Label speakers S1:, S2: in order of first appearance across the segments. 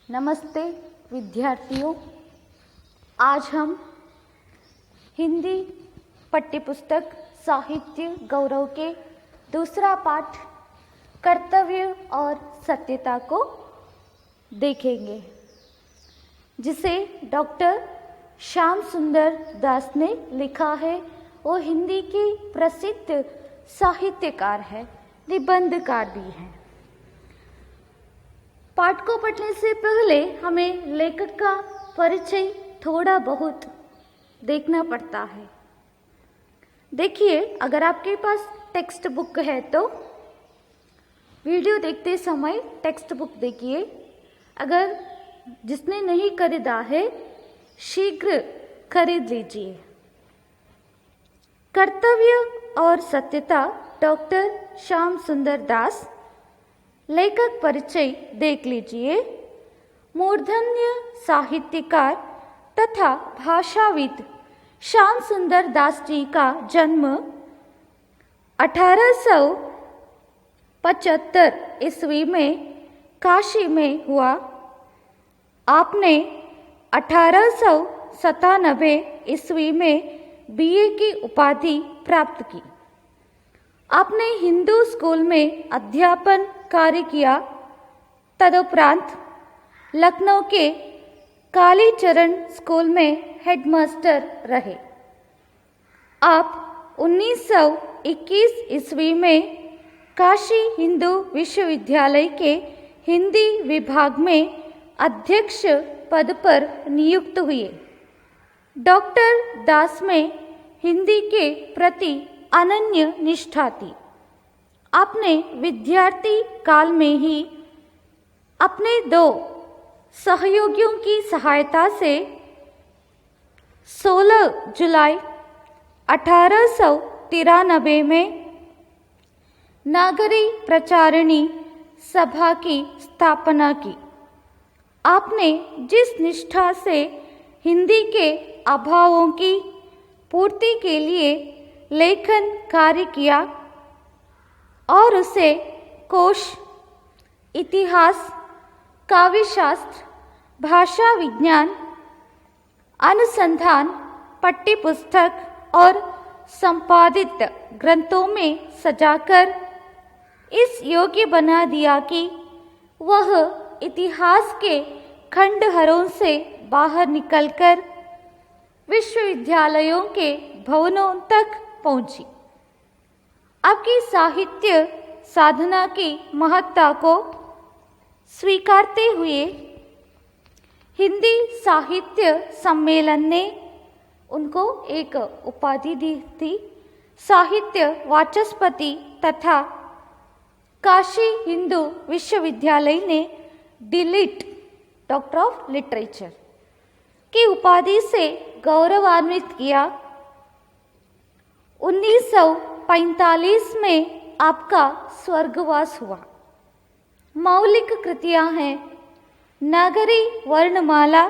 S1: नमस्ते विद्यार्थियों। आज हम हिंदी पाठ्यपुस्तक साहित्य गौरव के दूसरा पाठ कर्तव्य और सत्यता को देखेंगे, जिसे डॉक्टर श्याम सुंदर दास ने लिखा है। वो हिंदी के प्रसिद्ध साहित्यकार है, निबंधकार भी हैं। पाठ को पढ़ने से पहले हमें लेखक का परिचय थोड़ा बहुत देखना पड़ता है। देखिए, अगर आपके पास टेक्स्ट बुक है तो वीडियो देखते समय टेक्स्ट बुक देखिए। अगर जिसने नहीं खरीदा है शीघ्र खरीद लीजिए। कर्तव्य और सत्यता, डॉक्टर श्याम सुंदर दास। लेखक परिचय देख लीजिए। मूर्धन्य साहित्यकार तथा भाषाविद श्याम सुंदर दास जी का जन्म 1875 ईस्वी में काशी में हुआ। आपने 1897 ईस्वी में बीए की उपाधि प्राप्त की। आपने हिंदू स्कूल में अध्यापन कार्य किया। तदुपरांत लखनऊ के कालीचरण स्कूल में हेडमास्टर रहे। आप 1921 ईस्वी में काशी हिंदू विश्वविद्यालय के हिंदी विभाग में अध्यक्ष पद पर नियुक्त हुए। डॉक्टर दास में हिंदी के प्रति अनन्य निष्ठा थी। आपने विद्यार्थी काल में ही अपने 2 सहयोगियों की सहायता से 16 जुलाई 1893 में नागरी प्रचारिणी सभा की स्थापना की। आपने जिस निष्ठा से हिंदी के अभावों की पूर्ति के लिए लेखन कार्य किया और उसे कोश, इतिहास, काव्यशास्त्र, भाषा विज्ञान, अनुसंधान, पाठ्यपुस्तक और संपादित ग्रंथों में सजाकर इस योग्य बना दिया कि वह इतिहास के खंडहरों से बाहर निकलकर विश्वविद्यालयों के भवनों तक पहुंची। आपकी साहित्य साधना की महत्ता को स्वीकारते हुए हिंदी साहित्य सम्मेलन ने उनको एक उपाधि दी थी, साहित्य वाचस्पति, तथा काशी हिंदू विश्वविद्यालय ने डिलिट, डॉक्टर ऑफ लिटरेचर की उपाधि से गौरवान्वित किया। 1945 में आपका स्वर्गवास हुआ। मौलिक कृतियां हैं नागरी वर्णमाला,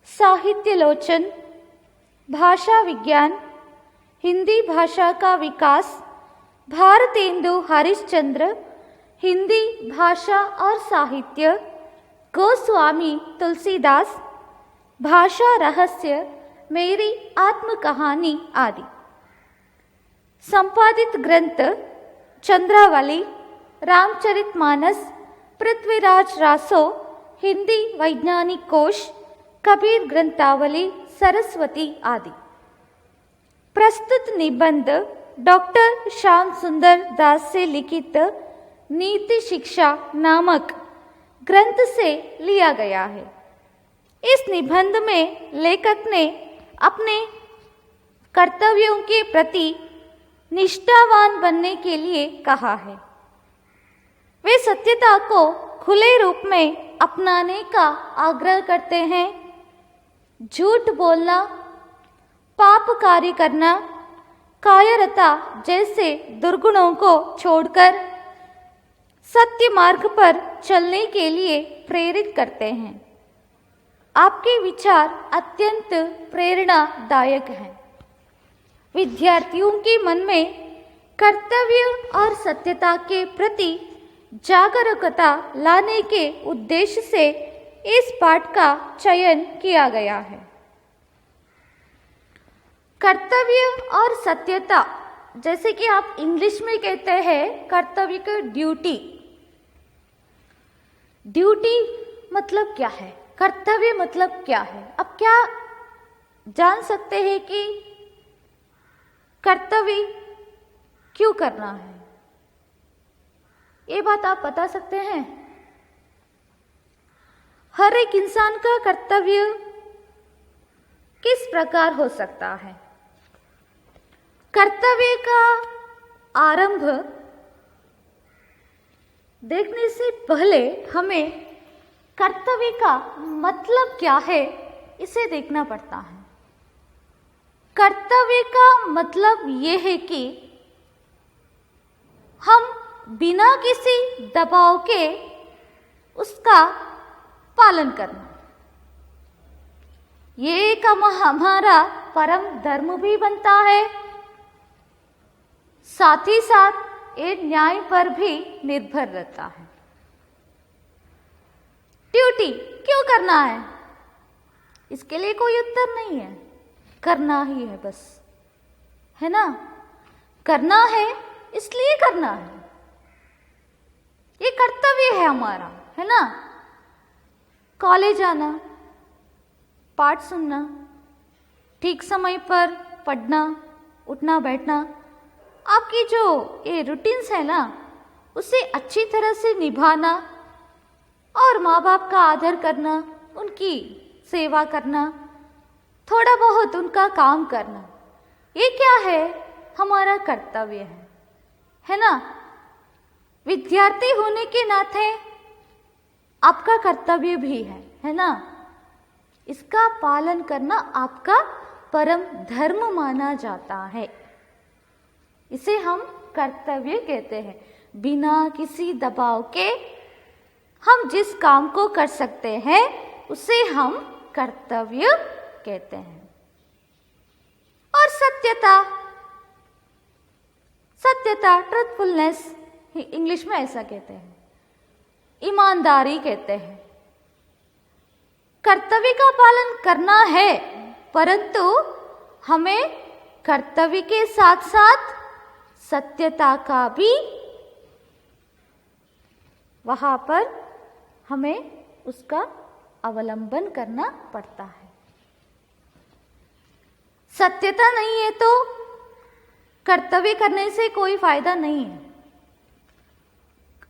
S1: साहित्यलोचन, भाषा विज्ञान, हिंदी भाषा का विकास, भारतेंदु हरिश्चंद्र, हिंदी भाषा और साहित्य, गोस्वामी तुलसीदास, भाषा रहस्य, मेरी आत्मकहानी आदि। संपादित ग्रंथ चंद्रावली, रामचरितमानस, पृथ्वीराज रासो, हिंदी वैज्ञानिक कोश, कबीर ग्रंथावली, सरस्वती आदि। प्रस्तुत निबंध डॉक्टर श्याम सुंदर दास से लिखित नीति शिक्षा नामक ग्रंथ से लिया गया है। इस निबंध में लेखक ने अपने कर्तव्यों के प्रति निष्ठावान बनने के लिए कहा है। वे सत्यता को खुले रूप में अपनाने का आग्रह करते हैं। झूठ बोलना, पाप कार्य करना, कायरता जैसे दुर्गुणों को छोड़कर सत्य मार्ग पर चलने के लिए प्रेरित करते हैं। आपके विचार अत्यंत प्रेरणादायक हैं। विद्यार्थियों के मन में कर्तव्य और सत्यता के प्रति जागरूकता लाने के उद्देश्य से इस पाठ का चयन किया गया है। कर्तव्य और सत्यता, जैसे कि आप इंग्लिश में कहते हैं कर्तव्य को ड्यूटी। ड्यूटी मतलब क्या है, कर्तव्य मतलब क्या है? अब क्या जान सकते हैं कि कर्तव्य क्यों करना है? ये बात आप बता सकते हैं? हर एक इंसान का कर्तव्य किस प्रकार हो सकता है? कर्तव्य का आरंभ देखने से पहले हमें कर्तव्य का मतलब क्या है इसे देखना पड़ता है। कर्तव्य का मतलब ये है कि हम बिना किसी दबाव के उसका पालन करना। ये एक हमारा परम धर्म भी बनता है, साथ ही साथ ये न्याय पर भी निर्भर रहता है। ड्यूटी क्यों करना है? इसके लिए कोई उत्तर नहीं है, करना ही है बस, है ना? करना है इसलिए करना है, ये कर्तव्य है हमारा, है ना? कॉलेज आना, पाठ सुनना, ठीक समय पर पढ़ना, उठना बैठना, आपकी जो ये रूटीन्स है ना उसे अच्छी तरह से निभाना और माँ बाप का आदर करना, उनकी सेवा करना, थोड़ा बहुत उनका काम करना, ये क्या है? हमारा कर्तव्य है ना? विद्यार्थी होने के नाते आपका कर्तव्य भी है ना? इसका पालन करना आपका परम धर्म माना जाता है, इसे हम कर्तव्य कहते हैं। बिना किसी दबाव के हम जिस काम को कर सकते हैं उसे हम कर्तव्य कहते हैं। और सत्यता, सत्यता ट्रूथफुलनेस इंग्लिश में ऐसा कहते हैं, ईमानदारी कहते हैं। कर्तव्य का पालन करना है, परंतु हमें कर्तव्य के साथ साथ सत्यता का भी वहां पर हमें उसका अवलंबन करना पड़ता है। सत्यता नहीं है तो कर्तव्य करने से कोई फायदा नहीं है।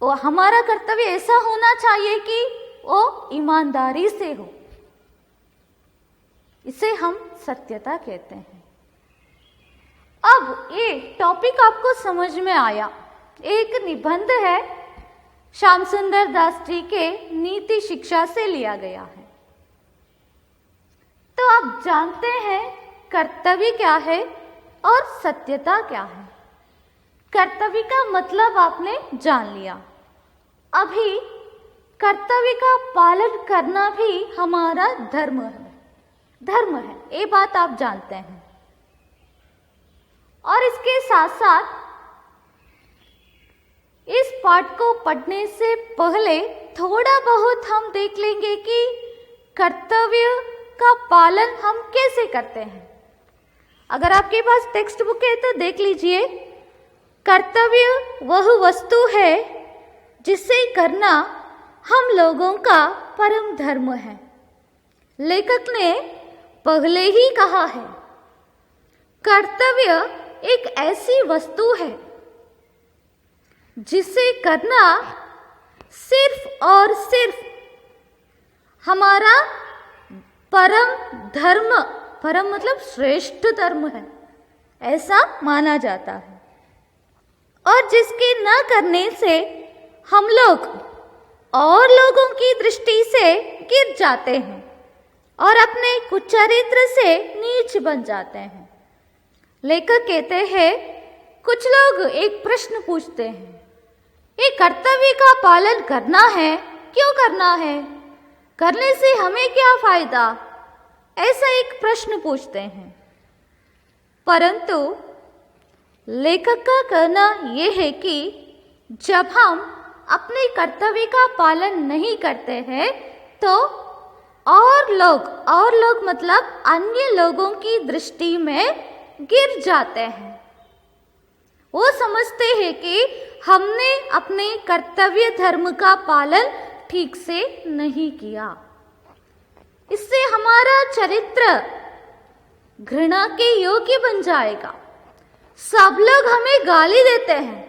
S1: वो हमारा कर्तव्य ऐसा होना चाहिए कि वो ईमानदारी से हो, इसे हम सत्यता कहते हैं। अब ये टॉपिक आपको समझ में आया। एक निबंध है, श्याम सुंदर दास जी के नीति शिक्षा से लिया गया है। तो आप जानते हैं कर्तव्य क्या है और सत्यता क्या है। कर्तव्य का मतलब आपने जान लिया। अभी कर्तव्य का पालन करना भी हमारा धर्म है, ये बात आप जानते हैं। और इसके साथ साथ इस पाठ को पढ़ने से पहले थोड़ा बहुत हम देख लेंगे कि कर्तव्य का पालन हम कैसे करते हैं। अगर आपके पास टेक्स्ट बुक है तो देख लीजिए। कर्तव्य वह वस्तु है जिसे करना हम लोगों का परम धर्म है। लेखक ने पहले ही कहा है, कर्तव्य एक ऐसी वस्तु है जिसे करना सिर्फ और सिर्फ हमारा परम धर्म, परम मतलब श्रेष्ठ धर्म है, ऐसा माना जाता है। और जिसके न करने से हम लोग और लोगों की दृष्टि से गिर जाते हैं और अपने कुचरित्र से नीच बन जाते हैं। लेखक कहते हैं, कुछ लोग एक प्रश्न पूछते हैं, ये कर्तव्य का पालन करना है, क्यों करना है? करने से हमें क्या फायदा? ऐसा एक प्रश्न पूछते हैं। परंतु लेखक का कहना यह है कि जब हम अपने कर्तव्य का पालन नहीं करते हैं तो और लोग मतलब अन्य लोगों की दृष्टि में गिर जाते हैं। वो समझते हैं कि हमने अपने कर्तव्य धर्म का पालन ठीक से नहीं किया, इससे हमारा चरित्र घृणा के योग्य बन जाएगा। सब लोग हमें गाली देते हैं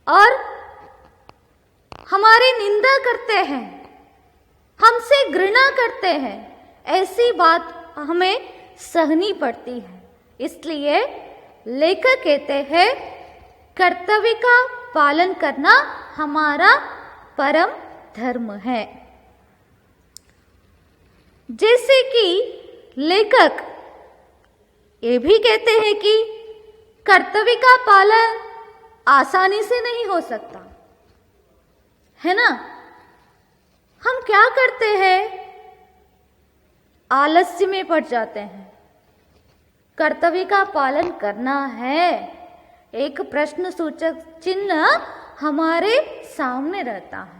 S1: और हमारी निंदा करते हैं, हमसे घृणा करते हैं, ऐसी बात हमें सहनी पड़ती है। इसलिए लेखक कहते हैं कर्तव्य का पालन करना हमारा परम धर्म है। जैसे कि लेखक ये भी कहते हैं कि कर्तव्य का पालन आसानी से नहीं हो सकता, है ना। हम क्या करते हैं, आलस्य में पड़ जाते हैं। कर्तव्य का पालन करना है, एक प्रश्न सूचक चिन्ह हमारे सामने रहता है।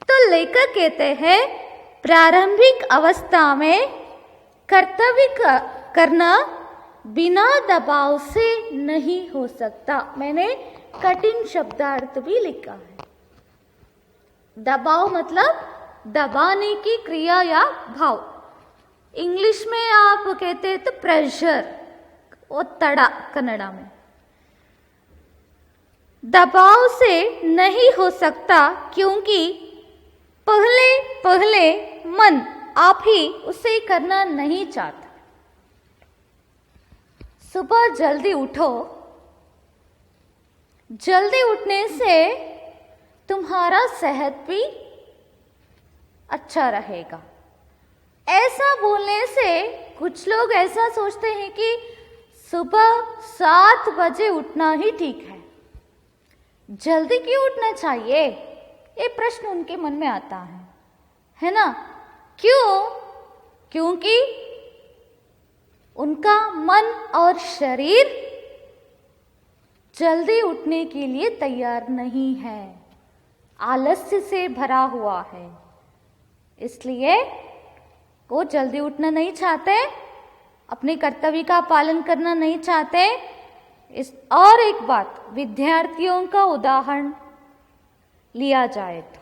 S1: तो लेखक कहते हैं प्रारंभिक अवस्था में कर्तव्य करना बिना दबाव से नहीं हो सकता। मैंने कठिन शब्दार्थ भी लिखा है। दबाव मतलब दबाने की क्रिया या भाव। इंग्लिश में आप कहते हैं तो प्रेशर, ओत्तड़ा कन्नड़ा में। दबाव से नहीं हो सकता क्योंकि पहले मन आप ही उसे करना नहीं चाहता। सुबह जल्दी उठो, जल्दी उठने से तुम्हारा सेहत भी अच्छा रहेगा। ऐसा बोलने से कुछ लोग ऐसा सोचते हैं कि सुबह 7 बजे उठना ही ठीक है, जल्दी क्यों उठना चाहिए, ये प्रश्न उनके मन में आता है ना। क्यों? क्योंकि उनका मन और शरीर जल्दी उठने के लिए तैयार नहीं है, आलस्य से भरा हुआ है, इसलिए वो जल्दी उठना नहीं चाहते, अपने कर्तव्य का पालन करना नहीं चाहते। और एक बात, विद्यार्थियों का उदाहरण लिया जाए तो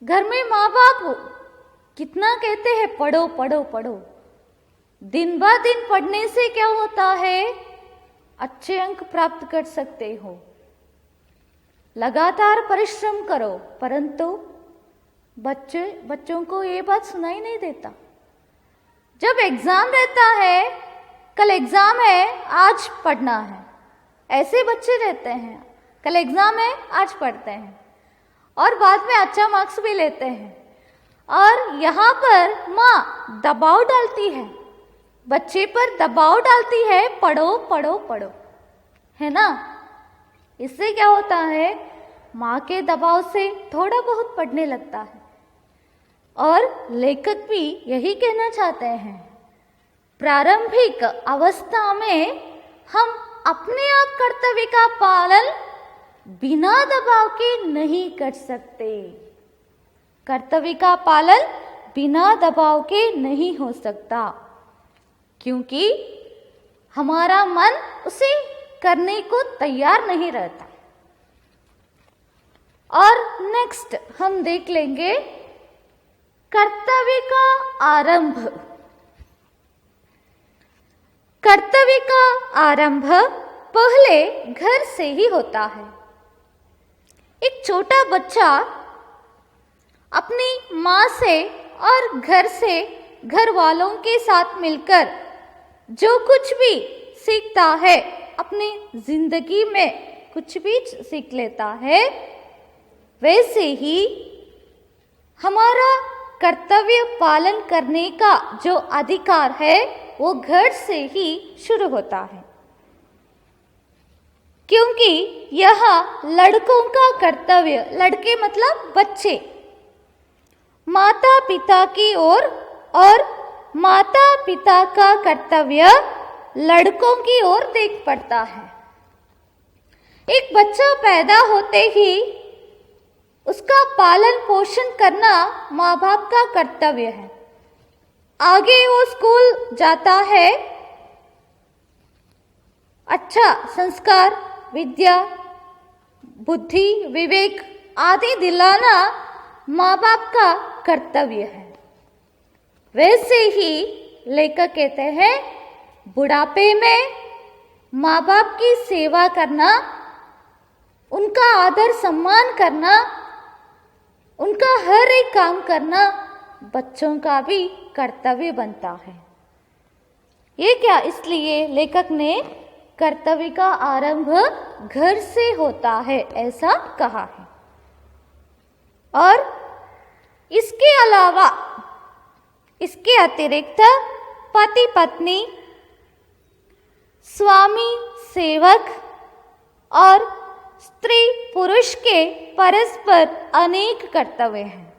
S1: घर में माँ बाप कितना कहते हैं पढ़ो पढ़ो पढ़ो, दिन ब दिन पढ़ने से क्या होता है, अच्छे अंक प्राप्त कर सकते हो, लगातार परिश्रम करो, परंतु बच्चों को ये बात सुनाई नहीं देता। जब एग्जाम रहता है, कल एग्जाम है आज पढ़ना है, ऐसे बच्चे रहते हैं, कल एग्जाम है आज पढ़ते हैं और बाद में अच्छा मार्क्स भी लेते हैं। और यहाँ पर माँ दबाव डालती है, बच्चे पर दबाव डालती है, पढ़ो पढ़ो पढ़ो, है ना। इससे क्या होता है, माँ के दबाव से थोड़ा बहुत पढ़ने लगता है। और लेखक भी यही कहना चाहते हैं, प्रारंभिक अवस्था में हम अपने आप कर्तव्य का पालन बिना दबाव के नहीं कर सकते। कर्तव्य का पालन बिना दबाव के नहीं हो सकता, क्योंकि हमारा मन उसे करने को तैयार नहीं रहता। और नेक्स्ट हम देख लेंगे कर्तव्य का आरंभ। कर्तव्य का आरंभ पहले घर से ही होता है। एक छोटा बच्चा अपनी माँ से और घर वालों के साथ मिलकर जो कुछ भी सीखता है, अपनी जिंदगी में कुछ भी सीख लेता है, वैसे ही हमारा कर्तव्य पालन करने का जो अधिकार है वो घर से ही शुरू होता है। क्योंकि यह लड़कों का कर्तव्य, लड़के मतलब बच्चे, माता पिता की ओर और माता पिता का कर्तव्य लड़कों की ओर देख पड़ता है। एक बच्चा पैदा होते ही उसका पालन पोषण करना माँ बाप का कर्तव्य है। आगे वो स्कूल जाता है, अच्छा संस्कार, विद्या, बुद्धि, विवेक आदि दिलाना माँ बाप का कर्तव्य है। वैसे ही लेखक कहते हैं बुढ़ापे में माँ बाप की सेवा करना, उनका आदर सम्मान करना, उनका हर एक काम करना बच्चों का भी कर्तव्य बनता है। ये क्या, इसलिए लेखक ने कर्तव्य का आरंभ घर से होता है ऐसा कहा है। और इसके अलावा, इसके अतिरिक्त पति पत्नी, स्वामी सेवक और स्त्री पुरुष के परस्पर अनेक कर्तव्य हैं।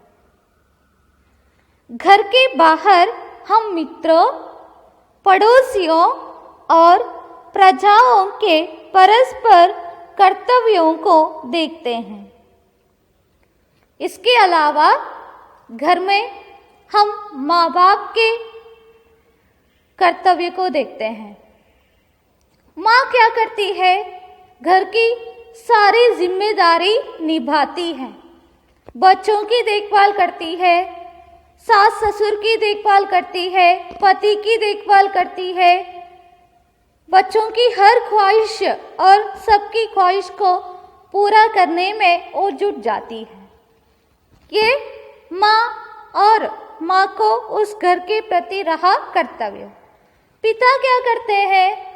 S1: घर के बाहर हम मित्रों, पड़ोसियों और प्रजाओं के परस्पर कर्तव्यों को देखते हैं। इसके अलावा घर में हम माँ बाप के कर्तव्य को देखते हैं। माँ क्या करती है? घर की सारी जिम्मेदारी निभाती है। बच्चों की देखभाल करती है, सास ससुर की देखभाल करती है, पति की देखभाल करती है, बच्चों की हर ख्वाहिश और सबकी ख्वाहिश को पूरा करने में वो जुट जाती है। ये माँ और माँ को उस घर के प्रति रहा कर्तव्य। पिता क्या करते हैं?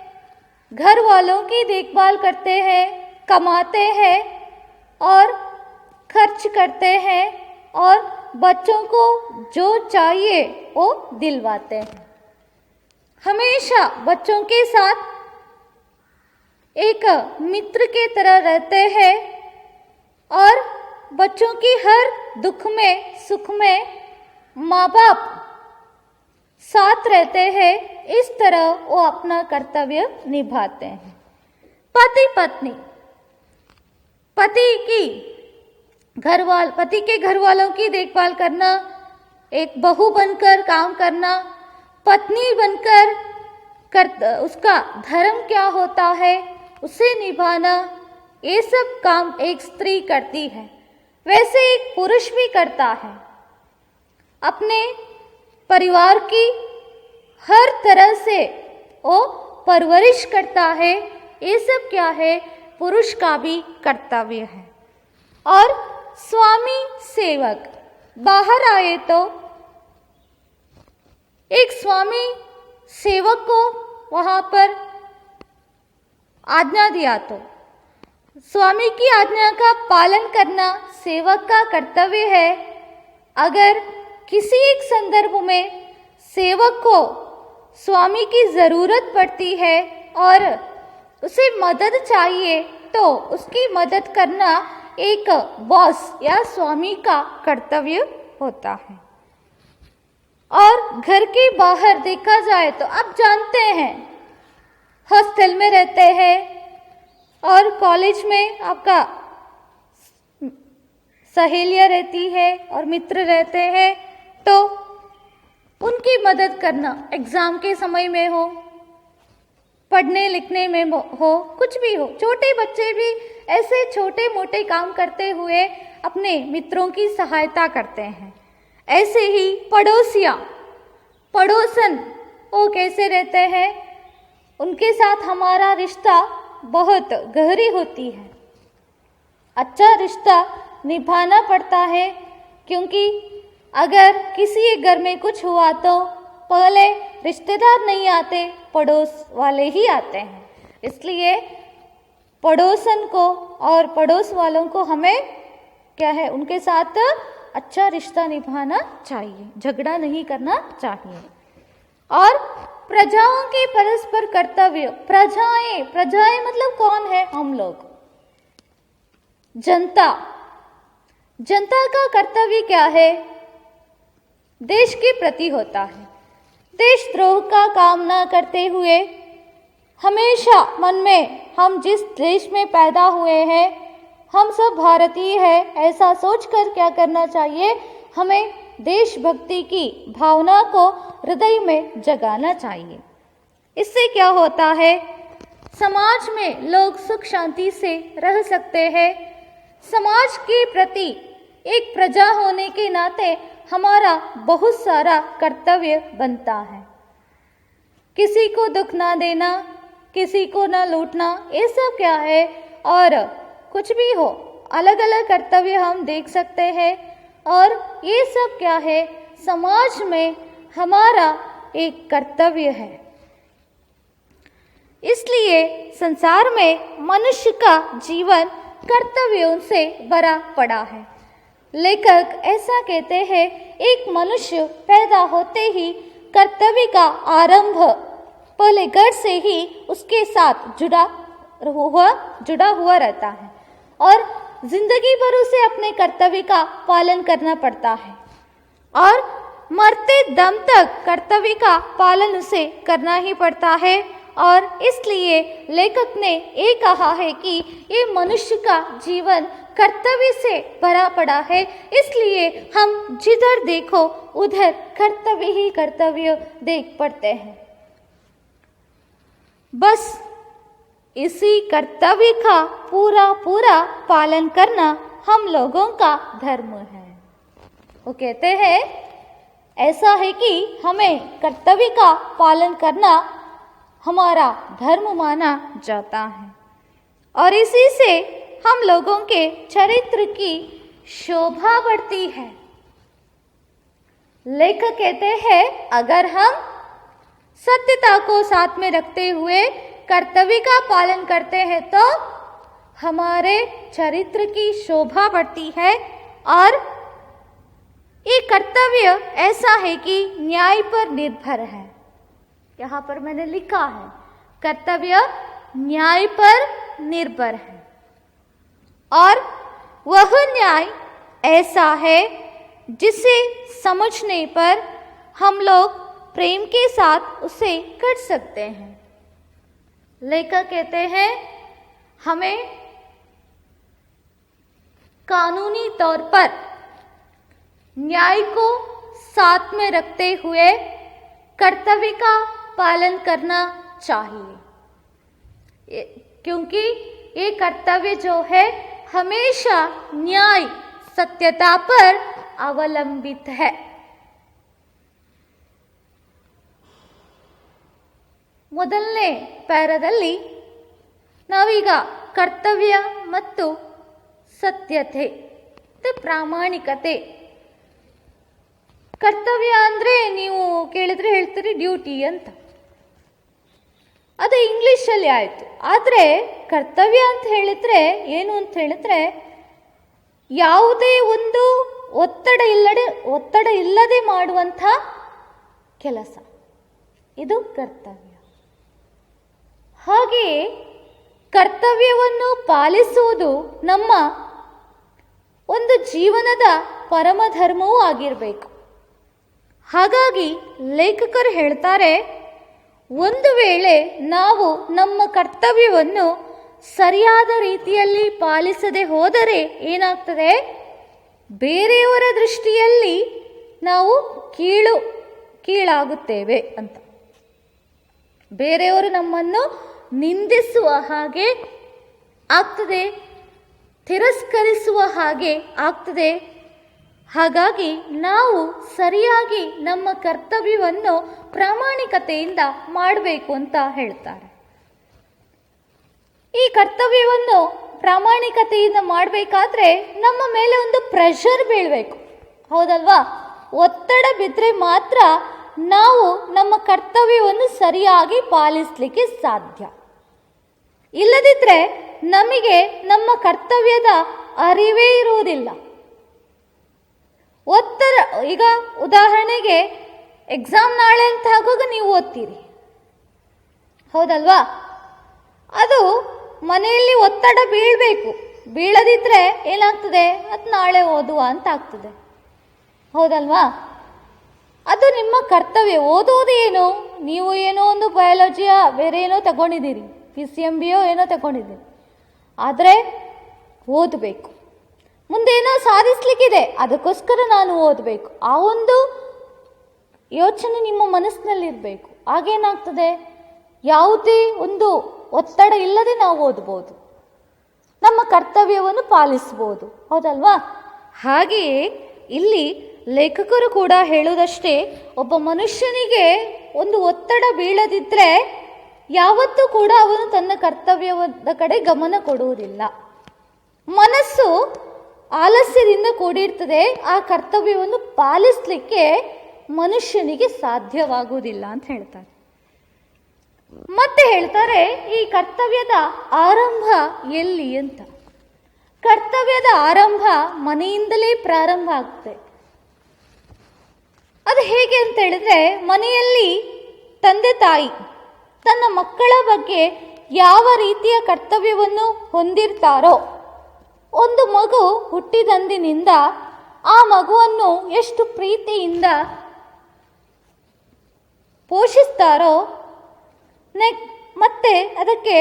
S1: घर वालों की देखभाल करते हैं, कमाते हैं और खर्च करते हैं और बच्चों को जो चाहिए वो दिलवाते हैं। हमेशा बच्चों के साथ एक मित्र के तरह रहते हैं और बच्चों की हर दुख में सुख में माँ बाप साथ रहते हैं। इस तरह वो अपना कर्तव्य निभाते हैं। पति पत्नी, पति के घर वालों की देखभाल करना, एक बहू बनकर काम करना, पत्नी बनकर उसका धर्म क्या होता है उसे निभाना, ये सब काम एक स्त्री करती है। वैसे एक पुरुष भी करता है। अपने परिवार की हर तरह से वो परवरिश करता है। ये सब क्या है? पुरुष का भी कर्तव्य है। और स्वामी सेवक, बाहर आए तो एक स्वामी सेवक को वहाँ पर आज्ञा दिया तो स्वामी की आज्ञा का पालन करना सेवक का कर्तव्य है। अगर किसी एक संदर्भ में सेवक को स्वामी की ज़रूरत पड़ती है और उसे मदद चाहिए तो उसकी मदद करना एक बॉस या स्वामी का कर्तव्य होता है। और घर के बाहर देखा जाए तो आप जानते हैं, हॉस्टल में रहते हैं और कॉलेज में आपका सहेलियाँ रहती है और मित्र रहते हैं, तो उनकी मदद करना एग्ज़ाम के समय में हो, पढ़ने लिखने में हो, कुछ भी हो। छोटे बच्चे भी ऐसे छोटे मोटे काम करते हुए अपने मित्रों की सहायता करते हैं। ऐसे ही पड़ोसन वो कैसे रहते हैं? उनके साथ हमारा रिश्ता बहुत गहरी होती है। अच्छा रिश्ता निभाना पड़ता है, क्योंकि अगर किसी एक घर में कुछ हुआ तो पहले रिश्तेदार नहीं आते, पड़ोस वाले ही आते हैं। इसलिए पड़ोसन को और पड़ोस वालों को हमें क्या है, उनके साथ अच्छा रिश्ता निभाना चाहिए, झगड़ा नहीं करना चाहिए। और प्रजाओं के परस्पर कर्तव्य, प्रजाएं मतलब कौन है? हम लोग, जनता का कर्तव्य क्या है? देश के प्रति होता है। देशद्रोह का काम न करते हुए हमेशा मन में हम जिस देश में पैदा हुए हैं हम सब भारतीय हैं, ऐसा सोचकर क्या करना चाहिए, हमें देशभक्ति की भावना को हृदय में जगाना चाहिए। इससे क्या होता है, समाज में लोग सुख शांति से रह सकते हैं। समाज के प्रति एक प्रजा होने के नाते हमारा बहुत सारा कर्तव्य बनता है। किसी को दुख ना देना, किसी को ना लूटना, ये सब क्या है, और कुछ भी हो, अलग अलग कर्तव्य हम देख सकते हैं। और ये सब क्या है, समाज में हमारा एक कर्तव्य है। इसलिए संसार में मनुष्य का जीवन कर्तव्यों से भरा पड़ा है। लेखक ऐसा कहते हैं, एक मनुष्य पैदा होते ही कर्तव्य का आरंभ पहले घर से ही उसके साथ जुड़ा हुआ रहता है और जिंदगी भर उसे अपने कर्तव्य का पालन करना पड़ता है और मरते दम तक कर्तव्य का पालन उसे करना ही पड़ता है। और इसलिए लेखक ने ये कहा है कि ये मनुष्य का जीवन कर्तव्य से भरा पड़ा है, इसलिए हम जिधर देखो उधर कर्तव्य ही कर्तव्य देख पड़ते हैं। बस इसी कर्तव्य का पूरा पालन करना हम लोगों का धर्म है। वो कहते हैं ऐसा है कि हमें कर्तव्य का पालन करना हमारा धर्म माना जाता है और इसी से हम लोगों के चरित्र की शोभा बढ़ती है। लेखक कहते हैं, अगर हम सत्यता को साथ में रखते हुए कर्तव्य का पालन करते हैं तो हमारे चरित्र की शोभा बढ़ती है। और ये कर्तव्य ऐसा है कि न्याय पर निर्भर है। यहाँ पर मैंने लिखा है, कर्तव्य न्याय पर निर्भर है और वह न्याय ऐसा है जिसे समझने पर हम लोग प्रेम के साथ उसे कर सकते हैं। लेखक कहते हैं, हमें कानूनी तौर पर न्याय को साथ में रखते हुए कर्तव्य का पालन करना चाहिए, क्योंकि ये कर्तव्य जो है हमेशा न्याय सत्यता पर अवलंबित है। ಮೊದಲನೇ ಪ್ಯಾರಾದಲ್ಲಿ ನಾವೀಗ ಕರ್ತವ್ಯ ಮತ್ತು ಸತ್ಯತೆ ಮತ್ತು ಪ್ರಾಮಾಣಿಕತೆ. ಕರ್ತವ್ಯ ಅಂದರೆ ನೀವು ಕೇಳಿದ್ರೆ ಹೇಳ್ತೀರಿ ಡ್ಯೂಟಿ ಅಂತ, ಅದು ಇಂಗ್ಲೀಷಲ್ಲಿ ಆಯಿತು. ಆದರೆ ಕರ್ತವ್ಯ ಅಂತ ಹೇಳಿದ್ರೆ ಏನು ಅಂತ ಹೇಳಿದ್ರೆ ಯಾವುದೇ ಒಂದು ಒತ್ತಡ ಇಲ್ಲದೆ ಮಾಡುವಂಥ ಕೆಲಸ, ಇದು ಕರ್ತವ್ಯ. ಹಾಗೆಯೇ ಕರ್ತವ್ಯವನ್ನು ಪಾಲಿಸುವುದು ನಮ್ಮ ಒಂದು ಜೀವನದ ಪರಮಧರ್ಮವೂ ಆಗಿರಬೇಕು. ಹಾಗಾಗಿ ಲೇಖಕರು ಹೇಳ್ತಾರೆ, ಒಂದು ವೇಳೆ ನಾವು ನಮ್ಮ ಕರ್ತವ್ಯವನ್ನು ಸರಿಯಾದ ರೀತಿಯಲ್ಲಿ ಪಾಲಿಸದೆ ಹೋದರೆ ಏನಾಗ್ತದೆ, ಬೇರೆಯವರ ದೃಷ್ಟಿಯಲ್ಲಿ ನಾವು ಕೀಳಾಗುತ್ತೇವೆ ಅಂತ. ಬೇರೆಯವರು ನಮ್ಮನ್ನು ನಿಂದಿಸುವ ಹಾಗೆ ಆಗ್ತದೆ, ತಿರಸ್ಕರಿಸುವ ಹಾಗೆ ಆಗ್ತದೆ. ಹಾಗಾಗಿ ನಾವು ಸರಿಯಾಗಿ ನಮ್ಮ ಕರ್ತವ್ಯವನ್ನು ಪ್ರಾಮಾಣಿಕತೆಯಿಂದ ಮಾಡಬೇಕು ಅಂತ ಹೇಳ್ತಾರೆ. ಈ ಕರ್ತವ್ಯವನ್ನು ಪ್ರಾಮಾಣಿಕತೆಯಿಂದ ಮಾಡಬೇಕಾದ್ರೆ ನಮ್ಮ ಮೇಲೆ ಒಂದು ಪ್ರೆಷರ್ ಬೀಳಬೇಕು, ಹೌದಲ್ವಾ? ಒತ್ತಡ ಬಿದ್ದರೆ ಮಾತ್ರ ನಾವು ನಮ್ಮ ಕರ್ತವ್ಯವನ್ನು ಸರಿಯಾಗಿ ಪಾಲಿಸಲಿಕ್ಕೆ ಸಾಧ್ಯ. ಇಲ್ಲದಿದ್ದರೆ ನಮಗೆ ನಮ್ಮ ಕರ್ತವ್ಯದ ಅರಿವೇ ಇರುವುದಿಲ್ಲ. ಈಗ ಉದಾಹರಣೆಗೆ ಎಕ್ಸಾಮ್ ನಾಳೆ ಅಂತ ಆಗುವಾಗ ನೀವು ಓದ್ತೀರಿ, ಹೌದಲ್ವಾ? ಅದು ಮನೆಯಲ್ಲಿ ಒತ್ತಡ ಬೀಳಬೇಕು, ಬೀಳದಿದ್ದರೆ ಏನಾಗ್ತದೆ, ಅದು ನಾಳೆ ಓದುವ ಅಂತ ಆಗ್ತದೆ, ಹೌದಲ್ವಾ? ಅದು ನಿಮ್ಮ ಕರ್ತವ್ಯ. ಓದೋದು ಏನು, ನೀವು ಏನೋ ಒಂದು ಬಯಾಲಜಿಯ ಬೇರೆ ಏನೋ ತಗೊಂಡಿದ್ದೀರಿ, PCMBಯೋ ಏನೋ ತಗೊಂಡಿದ್ದೀರಿ, ಆದರೆ ಓದಬೇಕು. ಮುಂದೇನೋ ಸಾಧಿಸ್ಲಿಕ್ಕಿದೆ, ಅದಕ್ಕೋಸ್ಕರ ನಾನು ಓದಬೇಕು, ಆ ಒಂದು ಯೋಚನೆ ನಿಮ್ಮ ಮನಸ್ಸಿನಲ್ಲಿರಬೇಕು. ಆಗೇನಾಗ್ತದೆ, ಯಾವುದೇ ಒಂದು ಒತ್ತಡ ಇಲ್ಲದೆ ನಾವು ಓದ್ಬೋದು, ನಮ್ಮ ಕರ್ತವ್ಯವನ್ನು ಪಾಲಿಸ್ಬೋದು, ಹೌದಲ್ವಾ? ಹಾಗೆಯೇ ಇಲ್ಲಿ ಲೇಖಕರು ಕೂಡ ಹೇಳುವುದಷ್ಟೇ, ಒಬ್ಬ ಮನುಷ್ಯನಿಗೆ ಒಂದು ಒತ್ತಡ ಬೀಳದಿದ್ದರೆ ಯಾವತ್ತೂ ಕೂಡ ಅವನು ತನ್ನ ಕರ್ತವ್ಯದ ಕಡೆ ಗಮನ ಕೊಡುವುದಿಲ್ಲ. ಮನಸ್ಸು ಆಲಸ್ಯದಿಂದ ಕೂಡಿರ್ತದೆ, ಆ ಕರ್ತವ್ಯವನ್ನು ಪಾಲಿಸಲಿಕ್ಕೆ ಮನುಷ್ಯನಿಗೆ ಸಾಧ್ಯವಾಗುವುದಿಲ್ಲ ಅಂತ ಹೇಳ್ತಾರೆ. ಮತ್ತೆ ಹೇಳ್ತಾರೆ, ಈ ಕರ್ತವ್ಯದ ಆರಂಭ ಎಲ್ಲಿ ಅಂತ. ಕರ್ತವ್ಯದ ಆರಂಭ ಮನೆಯಿಂದಲೇ ಪ್ರಾರಂಭ ಆಗುತ್ತೆ. ಅದು ಹೇಗೆ ಅಂತ ಹೇಳಿದ್ರೆ, ಮನೆಯಲ್ಲಿ ತಂದೆ ತಾಯಿ ತನ್ನ ಮಕ್ಕಳ ಬಗ್ಗೆ ಯಾವ ರೀತಿಯ ಕರ್ತವ್ಯವನ್ನು ಹೊಂದಿರ್ತಾರೋ, ಒಂದು ಮಗು ಹುಟ್ಟಿದಂದಿನಿಂದ ಆ ಮಗುವನ್ನು ಎಷ್ಟು ಪ್ರೀತಿಯಿಂದ ಪೋಷಿಸ್ತಾರೋ, ಮತ್ತೆ ಅದಕ್ಕೆ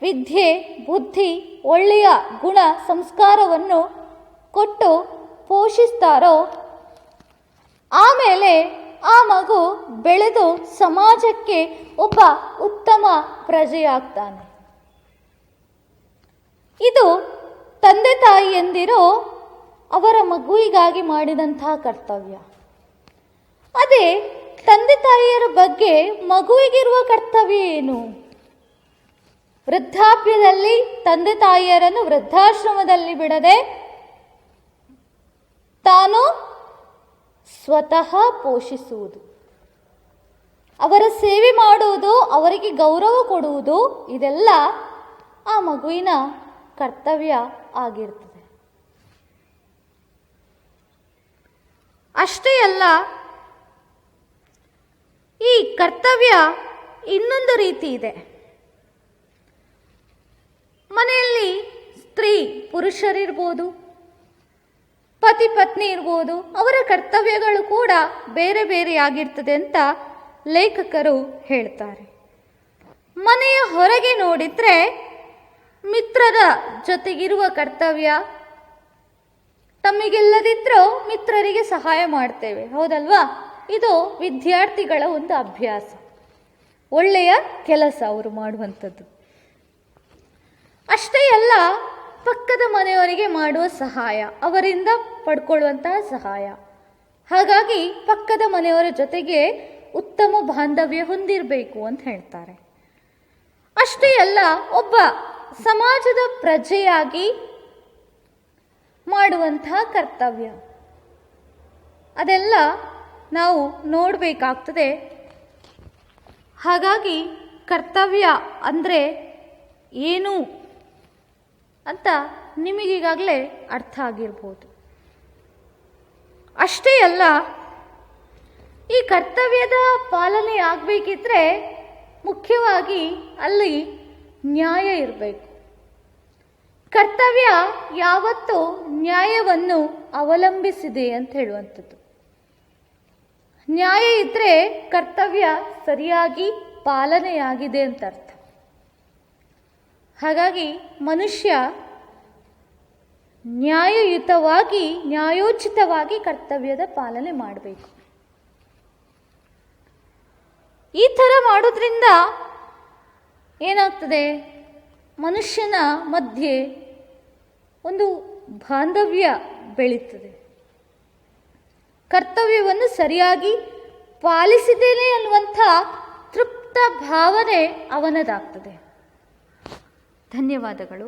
S1: ವಿದ್ಯೆ, ಬುದ್ಧಿ, ಒಳ್ಳೆಯ ಗುಣ, ಸಂಸ್ಕಾರವನ್ನು ಕೊಟ್ಟು ಪೋಷಿಸ್ತಾರೋ, ಆಮೇಲೆ ಆ ಮಗು ಬೆಳೆದು ಸಮಾಜಕ್ಕೆ ಒಬ್ಬ ಉತ್ತಮ ಪ್ರಜೆಯಾಗ್ತಾನೆ. ಇದು ತಂದೆ ತಾಯಿಯಂದಿರು ಅವರ ಮಗುವಿಗಾಗಿ ಮಾಡಿದಂತಹ ಕರ್ತವ್ಯ. ಅದೇ ತಂದೆ ತಾಯಿಯರ ಬಗ್ಗೆ ಮಗುವಿಗಿರುವ ಕರ್ತವ್ಯ ಏನು? ವೃದ್ಧಾಪ್ಯದಲ್ಲಿ ತಂದೆ ತಾಯಿಯರನ್ನು ವೃದ್ಧಾಶ್ರಮದಲ್ಲಿ ಬಿಡದೆ ತಾನು ಸ್ವತಃ ಪೋಷಿಸುವುದು, ಅವರ ಸೇವೆ ಮಾಡುವುದು, ಅವರಿಗೆ ಗೌರವ ಕೊಡುವುದು, ಇದೆಲ್ಲ ಆ ಮಗುವಿನ ಕರ್ತವ್ಯ ಆಗಿರ್ತದೆ. ಅಷ್ಟೇ ಅಲ್ಲ, ಈ ಕರ್ತವ್ಯ ಇನ್ನೊಂದು ರೀತಿ ಇದೆ. ಮನೆಯಲ್ಲಿ ಸ್ತ್ರೀ ಪುರುಷರಿರ್ಬೋದು, ಪತಿ ಪತ್ನಿ ಇರ್ಬೋದು, ಅವರ ಕರ್ತವ್ಯಗಳು ಕೂಡ ಬೇರೆ ಬೇರೆಯಾಗಿರ್ತದೆ ಅಂತ ಲೇಖಕರು ಹೇಳ್ತಾರೆ. ಮನೆಯ ಹೊರಗೆ ನೋಡಿದ್ರೆ ಮಿತ್ರರ ಜೊತೆಗಿರುವ ಕರ್ತವ್ಯ, ತಮಗಿಲ್ಲದಿದ್ರೂ ಮಿತ್ರರಿಗೆ ಸಹಾಯ ಮಾಡ್ತೇವೆ, ಹೌದಲ್ವಾ? ಇದು ವಿದ್ಯಾರ್ಥಿಗಳ ಒಂದು ಅಭ್ಯಾಸ, ಒಳ್ಳೆಯ ಕೆಲಸ ಅವರು ಮಾಡುವಂಥದ್ದು. ಅಷ್ಟೇ ಅಲ್ಲ, ಪಕ್ಕದ ಮನೆಯವರಿಗೆ ಮಾಡುವ ಸಹಾಯ, ಅವರಿಂದ ಪಡ್ಕೊಳ್ಳುವಂತಹ ಸಹಾಯ. ಹಾಗಾಗಿ ಪಕ್ಕದ ಮನೆಯವರ ಜೊತೆಗೆ ಉತ್ತಮ ಬಾಂಧವ್ಯ ಹೊಂದಿರಬೇಕು ಅಂತ ಹೇಳ್ತಾರೆ. ಅಷ್ಟೇ ಅಲ್ಲ, ಒಬ್ಬ ಸಮಾಜದ ಪ್ರಜೆಯಾಗಿ ಮಾಡುವಂತಹ ಕರ್ತವ್ಯ, ಅದೆಲ್ಲ ನಾವು ನೋಡಬೇಕಾಗ್ತದೆ. ಹಾಗಾಗಿ ಕರ್ತವ್ಯ ಅಂದರೆ ಏನು ಅಂತ ನಿಮಗೀಗಾಗಲೇ ಅರ್ಥ ಆಗಿರ್ಬೋದು. ಅಷ್ಟೇ ಅಲ್ಲ, ಈ ಕರ್ತವ್ಯದ ಪಾಲನೆ ಆಗಬೇಕಿದ್ರೆ ಮುಖ್ಯವಾಗಿ ಅಲ್ಲಿ ನ್ಯಾಯ ಇರಬೇಕು. ಕರ್ತವ್ಯ ಯಾವತ್ತೂ ನ್ಯಾಯವನ್ನು ಅವಲಂಬಿಸಿದೆ ಅಂತ ಹೇಳುವಂಥದ್ದು. ನ್ಯಾಯ ಇದ್ದರೆ ಕರ್ತವ್ಯ ಸರಿಯಾಗಿ ಪಾಲನೆಯಾಗಿದೆ ಅಂತ ಅರ್ಥ. ಹಾಗಾಗಿ ಮನುಷ್ಯ ನ್ಯಾಯಯುತವಾಗಿ, ನ್ಯಾಯೋಚಿತವಾಗಿ ಕರ್ತವ್ಯದ ಪಾಲನೆ ಮಾಡಬೇಕು. ಈ ಥರ ಮಾಡೋದ್ರಿಂದ ಏನಾಗ್ತದೆ, ಮನುಷ್ಯನ ಮಧ್ಯೆ ಒಂದು ಬಾಂಧವ್ಯ ಬೆಳೀತದೆ. ಕರ್ತವ್ಯವನ್ನು ಸರಿಯಾಗಿ ಪಾಲಿಸಿದ್ದೇನೆ ಅನ್ನುವಂಥ ತೃಪ್ತ ಭಾವನೆ ಅವನದಾಗ್ತದೆ. ಧನ್ಯವಾದಗಳು.